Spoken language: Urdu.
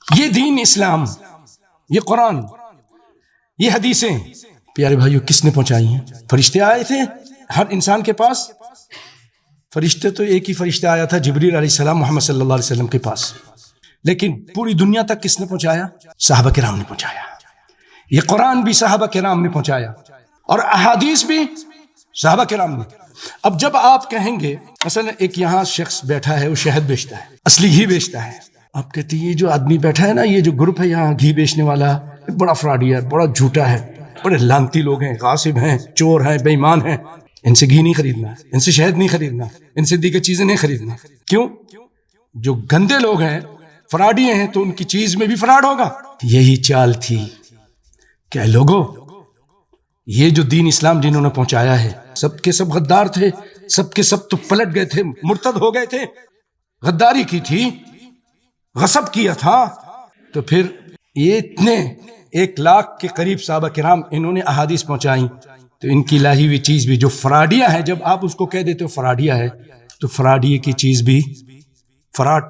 یہ دین اسلام، یہ قرآن، یہ حدیثیں پیارے بھائیو کس نے پہنچائی ہیں؟ فرشتے آئے تھے ہر انسان کے پاس؟ فرشتے تو ایک ہی فرشتہ آیا تھا جبریل علیہ السلام محمد صلی اللہ علیہ وسلم کے پاس، لیکن پوری دنیا تک کس نے پہنچایا؟ صحابہ کرام نے پہنچایا۔ یہ قرآن بھی صحابہ کرام نے پہنچایا اور احادیث بھی صحابہ کرام نے۔ اب جب آپ کہیں گے مثلا ایک یہاں شخص بیٹھا ہے وہ شہد بیچتا ہے، اصلی گھی بیچتا ہے، آپ کہتے ہیں یہ جو آدمی بیٹھا ہے نا، یہ جو گروپ ہے یہاں گھی بیچنے والا، بڑا فراڈی ہے، بڑا جھوٹا ہے، بڑے لانتی لوگ ہیں، غاصب ہیں، چور ہیں، بے ایمان ہیں، ان سے گھی نہیں خریدنا، ان سے شہد نہیں خریدنا، ان سے دیگر چیزیں نہیں خریدنا۔ کیوں؟ جو گندے لوگ ہیں، فراڈی ہیں، تو ان کی چیز میں بھی فراڈ ہوگا۔ یہی چال تھی کہ اے لوگوں، یہ جو دین اسلام جنہوں نے پہنچایا ہے سب کے سب غدار تھے، سب کے سب تو پلٹ گئے تھے، مرتد ہو گئے تھے، غداری کی تھی، غصب کیا تھا۔ تو پھر یہ اتنے 1,00,000 کے قریب صحابہ کرام انہوں نے احادیث پہنچائیں، تو ان کی لاہی ہوئی چیز بھی جو فراڈیا ہے، جب آپ اس کو کہہ دیتے ہو فراڈیا ہے، تو فراڈیے کی چیز بھی فراڈ